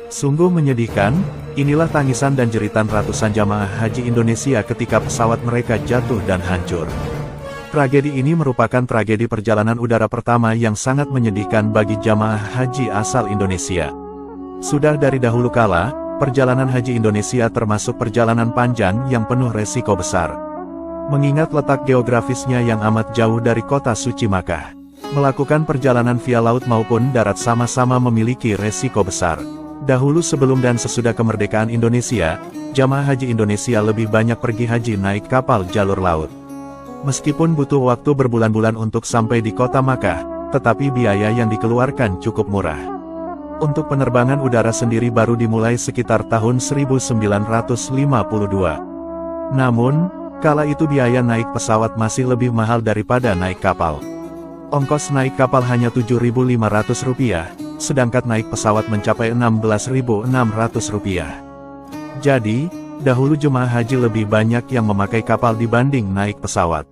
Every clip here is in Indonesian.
Sungguh menyedihkan, inilah tangisan dan jeritan ratusan jamaah haji Indonesia ketika pesawat mereka jatuh dan hancur. Tragedi ini merupakan tragedi perjalanan udara pertama yang sangat menyedihkan bagi jamaah haji asal Indonesia. Sudah dari dahulu kala, perjalanan haji Indonesia termasuk perjalanan panjang yang penuh resiko besar. Mengingat letak geografisnya yang amat jauh dari kota suci Makkah, melakukan perjalanan via laut maupun darat sama-sama memiliki resiko besar. Dahulu sebelum dan sesudah kemerdekaan Indonesia, jamaah haji Indonesia lebih banyak pergi haji naik kapal jalur laut. Meskipun butuh waktu berbulan-bulan untuk sampai di kota Makkah, tetapi biaya yang dikeluarkan cukup murah. Untuk penerbangan udara sendiri baru dimulai sekitar tahun 1952. Namun, kala itu biaya naik pesawat masih lebih mahal daripada naik kapal. Ongkos naik kapal hanya Rp7.500, sedangkan naik pesawat mencapai Rp16.600. Jadi, dahulu jemaah haji lebih banyak yang memakai kapal dibanding naik pesawat.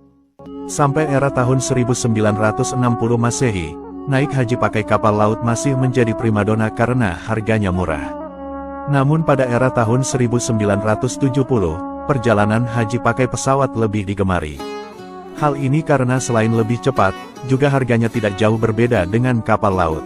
Sampai era tahun 1960 Masehi, naik haji pakai kapal laut masih menjadi primadona karena harganya murah. Namun pada era tahun 1970, perjalanan haji pakai pesawat lebih digemari. Hal ini karena selain lebih cepat, juga harganya tidak jauh berbeda dengan kapal laut.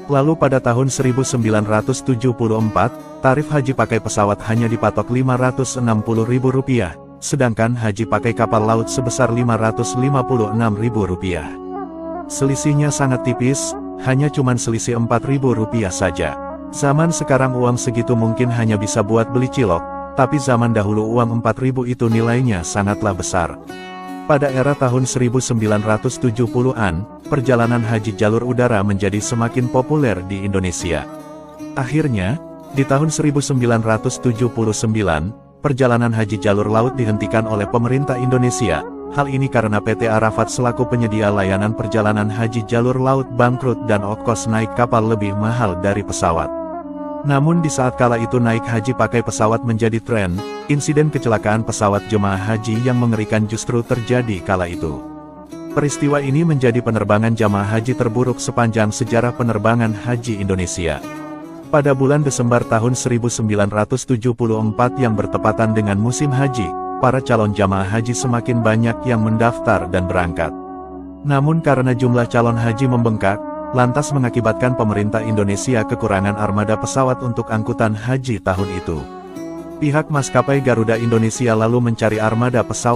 Lalu pada tahun 1974, tarif haji pakai pesawat hanya dipatok Rp560.000, sedangkan haji pakai kapal laut sebesar Rp556.000. Selisihnya sangat tipis, hanya cuman selisih Rp4.000 saja. Zaman sekarang uang segitu mungkin hanya bisa buat beli cilok, tapi zaman dahulu uang Rp4.000 itu nilainya sangatlah besar. Pada era tahun 1970-an, perjalanan haji jalur udara menjadi semakin populer di Indonesia. Akhirnya, di tahun 1979, perjalanan haji jalur laut dihentikan oleh pemerintah Indonesia. Hal ini karena PT Arafat selaku penyedia layanan perjalanan haji jalur laut bangkrut dan ongkos naik kapal lebih mahal dari pesawat. Namun di saat kala itu naik haji pakai pesawat menjadi tren, insiden kecelakaan pesawat jemaah haji yang mengerikan justru terjadi kala itu. Peristiwa ini menjadi penerbangan jamaah haji terburuk sepanjang sejarah penerbangan haji Indonesia. Pada bulan Desember tahun 1974 yang bertepatan dengan musim haji, para calon jamaah haji semakin banyak yang mendaftar dan berangkat. Namun karena jumlah calon haji membengkak, lantas mengakibatkan pemerintah Indonesia kekurangan armada pesawat untuk angkutan haji tahun itu. Pihak maskapai Garuda Indonesia lalu mencari armada pesawat